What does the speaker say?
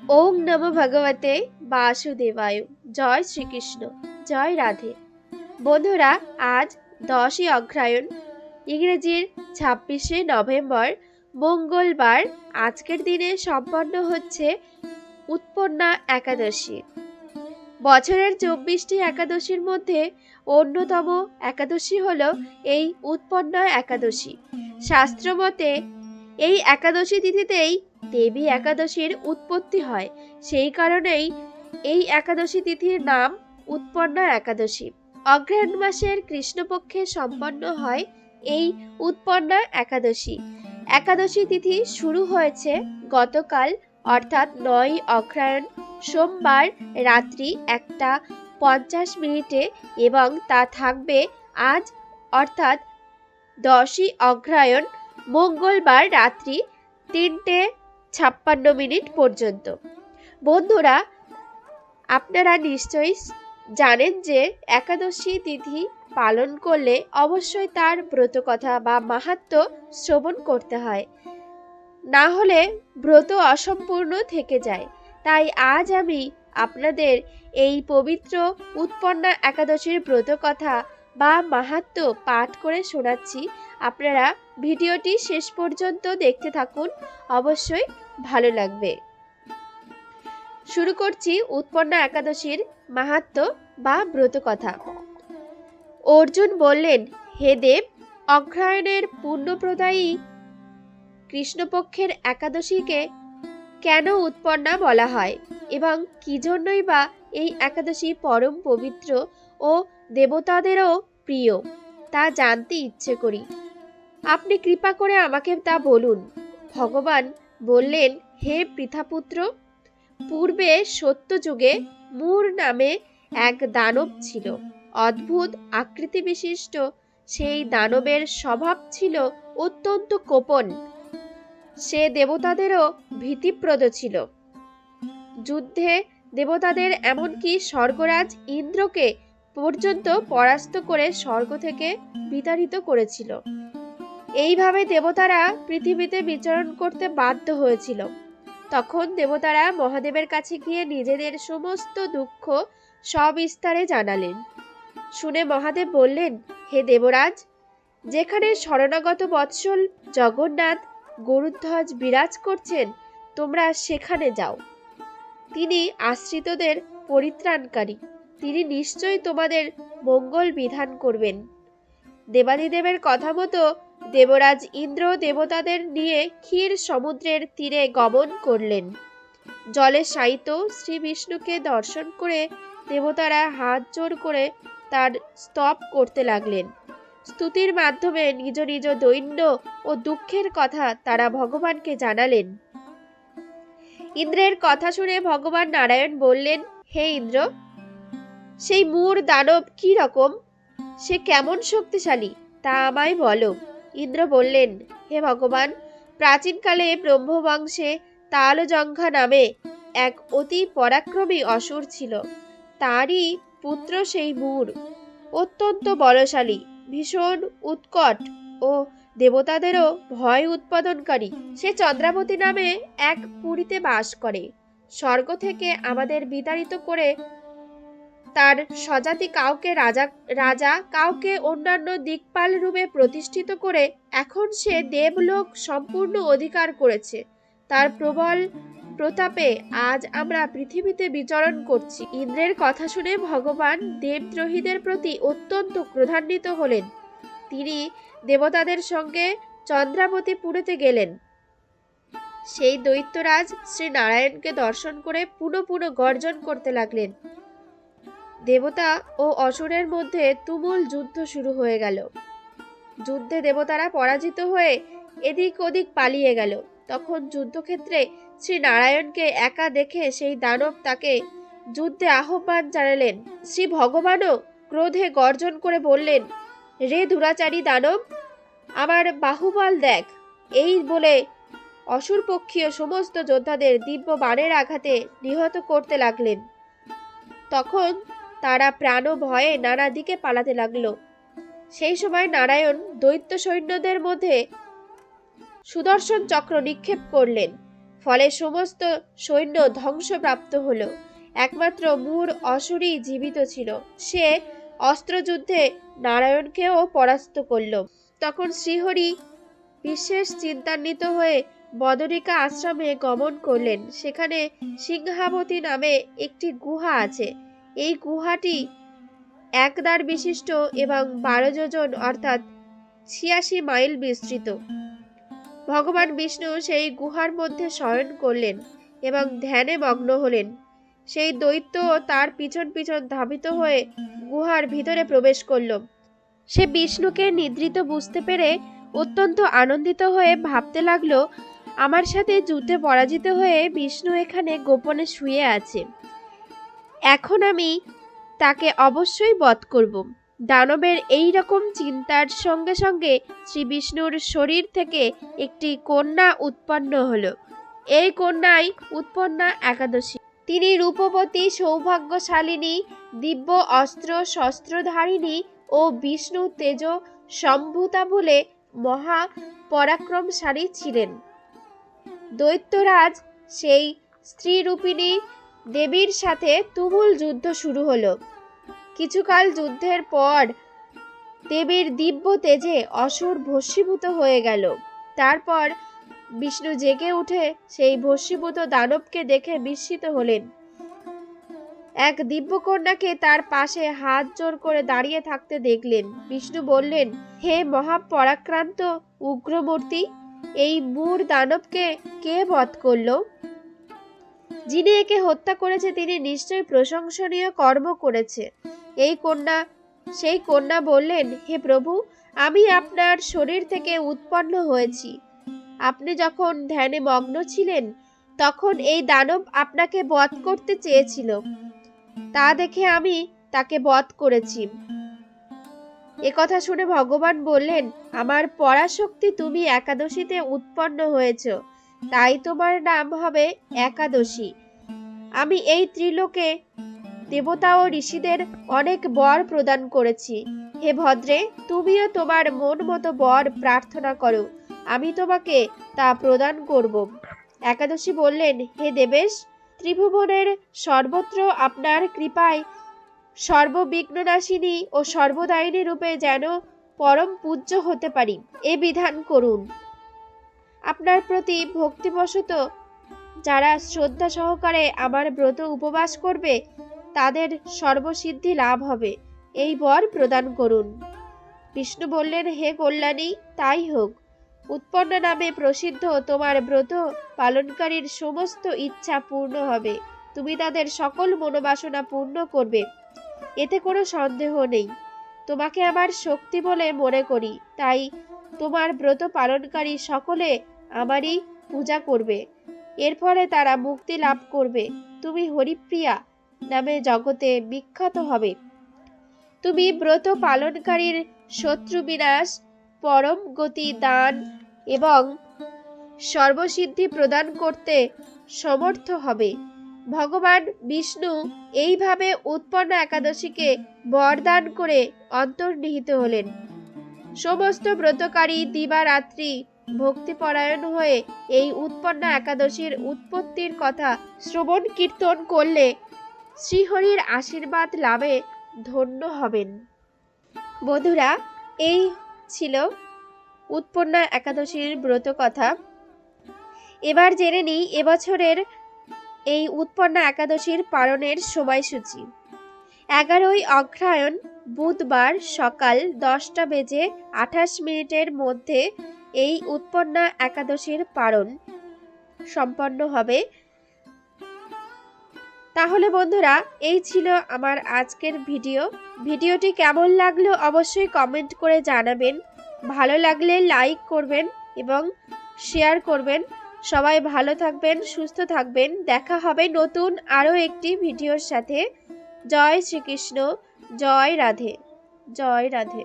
ওম নমো ভগবতে বাসুদেবায়। জয় শ্রীকৃষ্ণ, জয় রাধে। বন্ধুরা, আজ 10ই অগ্রহায়ণ, ইংরেজির 26শে নভেম্বর, মঙ্গলবার। আজকের দিনে সম্পন্ন হচ্ছে উৎপন্না একাদশী। বছরের 24টি একাদশীর মধ্যে অন্যতম একাদশী হল এই উৎপন্না একাদশী। শাস্ত্রমতে এই একাদশী তিথিতেই দেবী একাদশীর উৎপত্তি হয়। সেই কারণেই এই একাদশী তিথির নাম উৎপন্না একাদশী। অগ্রহায়ণ মাসের কৃষ্ণপক্ষে সম্পন্ন হয় এই উৎপন্না একাদশী। একাদশী তিথি শুরু হয়েছে গতকাল, অর্থাৎ 9ই অগ্রহায়ণ সোমবার রাত্রি 1:50 এবং তা থাকবে আজ, অর্থাৎ 10ই অগ্রহায়ণ মঙ্গলবার রাত্রি 3:56 পর্যন্ত। বন্ধুরা, আপনারা নিশ্চয়ই জানেন যে একাদশী তিথি পালন করলে অবশ্যই তার ব্রতকথা বা মাহাত্ম্য শ্রবণ করতে হয়, না হলে ব্রত অসম্পূর্ণ থেকে যায়। তাই আজ আমি আপনাদের এই পবিত্র উৎপন্না একাদশীর ব্রতকথা বা মাহাত্ম্য পাঠ করে শোনাচ্ছি। আপনারা ভিডিওটি শেষ পর্যন্ত দেখতে থাকুন, অবশ্যই ভালো লাগবে। শুরু করছি উৎপন্না একাদশীর মাহাত্ম্য বা ব্রতকথা। অর্জুন বললেন, হে দেব, অগ্রহায়ণের পুণ্যপ্রদায়ী কৃষ্ণপক্ষের একাদশীকে কেন উৎপন্না বলা হয় এবং কি জন্যই বা এই একাদশী পরম পবিত্র ও দেবতাদেরও প্রিয়, তা জানতে ইচ্ছে করি। আপনি কৃপা করে আমাকে তা বলুন। ভগবান বললেন, হে পৃথাপুত্র, পূর্বে সত্যযুগে মূর নামে এক দানব ছিল। অদ্ভুত আকৃতি বিশিষ্ট সেই দানবের স্বভাব ছিল অত্যন্ত কোপন। সে দেবতাদেরও ভীতিপ্রদ ছিল। যুদ্ধে দেবতাদের, এমনকি স্বর্গরাজ ইন্দ্রকে পর্যন্ত পরাস্ত করে স্বর্গ থেকে বিতাড়িত করেছিল। এইভাবে দেবতারা পৃথিবীতে বিচরণ করতে বাধ্য হয়েছিল। তখন দেবতারা মহাদেবের কাছে গিয়ে নিজেদের সমস্ত দুঃখ সবিস্তারে জানালেন। শুনে মহাদেব বললেন, হে দেবরাজ, যেখানে শরণাগত বৎসল জগন্নাথ গরুধ্বজ বিরাজ করছেন, তোমরা সেখানে যাও। তিনি আশ্রিতদের পরিত্রাণকারী, তিনি নিশ্চয়ই তোমাদের মঙ্গল বিধান করবেন। দেবাদিদেবের কথা মতো দেবরাজ ইন্দ্র দেবতাদের নিয়ে ক্ষীর সমুদ্রের তীরে গমন করলেন। জলে শায়িত শ্রী বিষ্ণুকে দর্শন করে দেবতারা হাত জোর করে তার স্তব করতে লাগলেন। স্তুতির মাধ্যমে নিজ নিজ দৈন্য ও দুঃখের কথা তারা ভগবানকে জানালেন। ইন্দ্রের কথা শুনে ভগবান নারায়ণ বললেন, হে ইন্দ্র, সেই মূর দানব কি রকম, সে কেমন শক্তিশালী, তা আমায় বলো। ইন্দ্র বললেন, হে ভগবান, প্রাচীনকালে ব্রহ্মবংশে তালজঙ্ঘা নামে এক অতি পরাক্রমী অসুর ছিল। তারই পুত্র সেই মূর। অত্যন্ত বলশালী, ভীষণ উৎকট ও দেবতাদেরও ভয় উৎপাদনকারী। সে চন্দ্রাবতী নামে এক পুরীতে বাস করে। স্বর্গ থেকে আমাদের বিতাড়িত করে তার স্বজাতি কাউকে রাজা কাউকে অন্যান্য দিকপাল রূপে প্রতিষ্ঠিত করে এখন সে দেবলোক সম্পূর্ণ অধিকার করেছে। তার প্রবল প্রতাপে আজ আমরা পৃথিবীতে বিচরণ করছি। ইন্দ্রের কথা শুনে ভগবান দেবদ্রোহীদের প্রতি অত্যন্ত ক্রোধান্বিত হলেন। তিনি দেবতাদের সঙ্গে চন্দ্রাবতী পুরীতে গেলেন। সেই দৈত্যরাজ শ্রী নারায়ণকে দর্শন করে পুনঃ পুনঃ গর্জন করতে লাগলেন। দেবতা ও অসুরের মধ্যে তুমুল যুদ্ধ শুরু হয়ে গেল। যুদ্ধে দেবতারা পরাজিত হয়ে এদিক ওদিক পালিয়ে গেল। তখন যুদ্ধক্ষেত্রে শ্রী নারায়ণকে একা দেখে সেই দানব তাকে যুদ্ধে আহ্বান জানালেন। শ্রী ভগবানও ক্রোধে গর্জন করে বললেন, রে দুরাচারী দানব, আমার বাহুবল দেখ। এই বলে অসুরপক্ষীয় সমস্ত যোদ্ধাদের দিব্য বাণের আঘাতে নিহত করতে লাগলেন। তখন তারা প্রাণ ভয়ে নানা দিকে পালাতে লাগলো। সেই সময় নারায়ণ দৈত্য সৈন্যদের মধ্যে সুদর্শন চক্র নিক্ষেপ করলেন। ফলে সমস্ত সৈন্য ধ্বংসপ্রাপ্ত হলো। একমাত্র মূর অসুরই জীবিত ছিল। সে অস্ত্রযুদ্ধে নারায়ণকেও পরাস্ত করল। তখন শ্রীহরি বিশেষ চিন্তান্বিত হয়ে বদরিকা আশ্রমে গমন করলেন। সেখানে সিংহাবতী নামে একটি গুহা আছে। এই গুহাটি একদ্বার বিশিষ্ট এবং 12 যোজন অর্থাৎ 86 মাইল বিস্তৃত। ভগবান বিষ্ণু সেই গুহার মধ্যে শয়ন করলেন এবং ধ্যানে মগ্ন হলেন। সেই দৈত্য তার পিছন পিছন ধাবিত হয়ে গুহার ভিতরে প্রবেশ করল। সে বিষ্ণুকে নিদ্রিত বুঝতে পেরে অত্যন্ত আনন্দিত হয়ে ভাবতে লাগলো, আমার সাথে যুদ্ধে পরাজিত হয়ে বিষ্ণু এখানে গোপনে শুয়ে আছে। এখন আমি তাকে অবশ্যই বধ করব। দানবের এই রকম চিন্তার সঙ্গে সঙ্গে শ্রী বিষ্ণুর শরীর থেকে একটি কন্যা উৎপন্ন হলো। এই কন্যাই উৎপন্না একাদশী। তিনি রূপবতী, সৌভাগ্যশালিনী, দিব্য অস্ত্র শস্ত্রধারিণী ও বিষ্ণু তেজ সম্ভূতা বলে মহা পরাক্রমশালী ছিলেন। দৈত্যরাজ সেই স্ত্রীরূপিণী দেবীর সাথে তুমুল যুদ্ধ শুরু হলো। কিছুকাল যুদ্ধের পর দেবীর দিব্য তেজে অসুর ভস্মীভূত হয়ে গেল। তারপর বিষ্ণু জেগে উঠে সেই ভস্মীভূত দানবকে দেখে বিস্মিত হলেন। এক দিব্যকন্যাকে তার পাশে হাত জোর করে দাঁড়িয়ে থাকতে দেখলেন। বিষ্ণু বললেন, হে মহাপরাক্রান্ত উগ্রমূর্তি, এই মূর দানবকে কে বধ করল? যিনি একে হত্যা করেছে তিনি নিশ্চয়ই প্রশংসনীয় কর্ম করেছে। সেই কন্যা বললেন, হে প্রভু, আমি আপনার শরীর থেকে উৎপন্ন হয়েছি। আপনি যখন ধ্যানে মগ্ন ছিলেন তখন এই দানব আপনাকে বধ করতে চেয়েছিল। তা দেখে আমি তাকে বধ করেছি। একথা শুনে ভগবান বললেন, আমার পরাশক্তি, তুমি একাদশীতে উৎপন্ন হয়েছ, তাই তোমার নাম হবে একাদশী। আমি এই ত্রিলোকে দেবতা ও ঋষিদের অনেক বর প্রদান করেছি। হে ভদ্রে, তুমিও তোমার মন মতো বর প্রার্থনা করো, আমি তোমাকে তা প্রদান করব। একাদশী বললেন, হে দেবেশ, ত্রিভুবনের সর্বত্র আপনার কৃপায় সর্ববিঘ্ননাশিনী ও সর্বদায়িনী রূপে যেন পরম পূজ্য হতে পারি, এ বিধান করুন। আপনার প্রতি ভক্তিবশত যারা শ্রদ্ধা সহকারে আমার ব্রত উপবাস করবে তাদের সর্বসিদ্ধি লাভ হবে, এই বর প্রদান করুন। বিষ্ণু বললেন, হে কল্যাণী, তাই হোক। উৎপন্না নামে প্রসিদ্ধ তোমার ব্রত পালনকারীর সমস্ত ইচ্ছা পূর্ণ হবে। তুমি তাদের সকল মনোবাসনা পূর্ণ করবে, এতে কোনো সন্দেহ নেই। তোমাকে আমার শক্তি বলে মনে করি, তাই তোমার ব্রত পালনকারী সকলে আমারই পূজা করবে। এর ফলে তারা মুক্তি লাভ করবে। তুমি হরিপ্রিয়া নামে জগতে বিখ্যাত হবে। তুমি ব্রত পালনকারীর শত্রু বিনাশ, পরম গতি দান এবং সর্বসিদ্ধি প্রদান করতে সমর্থ হবে। ভগবান বিষ্ণু এইভাবে উৎপন্না একাদশীকে বরদান করে অন্তর্নিহিত হলেন। সমস্ত ব্রতকারী দিবারাত্রি ভক্তিপরায়ণ হয়ে এই উৎপন্না একাদশীর উৎপত্তির কথা শ্রবণ কীর্তন করলে শ্রীহরির আশীর্বাদ লাভে ধন্য হবেন। বন্ধুরা, এই ছিল উৎপন্না একাদশীর ব্রত কথা। এবার জেনে নিই এবছরের এই উৎপন্না একাদশীর পালনের সময়সূচি। 11ই অগ্রহায়ণ বুধবার সকাল 10:28 মধ্যে এই উৎপন্না একাদশীর পালন সম্পন্ন হবে। তাহলে বন্ধুরা, এই ছিল আমার আজকের ভিডিওটি কেমন লাগলো অবশ্যই কমেন্ট করে জানাবেন। ভালো লাগলে লাইক করবেন এবং শেয়ার করবেন। সবাই ভালো থাকবেন, সুস্থ থাকবেন। দেখা হবে নতুন আরও একটি ভিডিওর সাথে। জয় শ্রীকৃষ্ণ, জয় রাধে, জয় রাধে।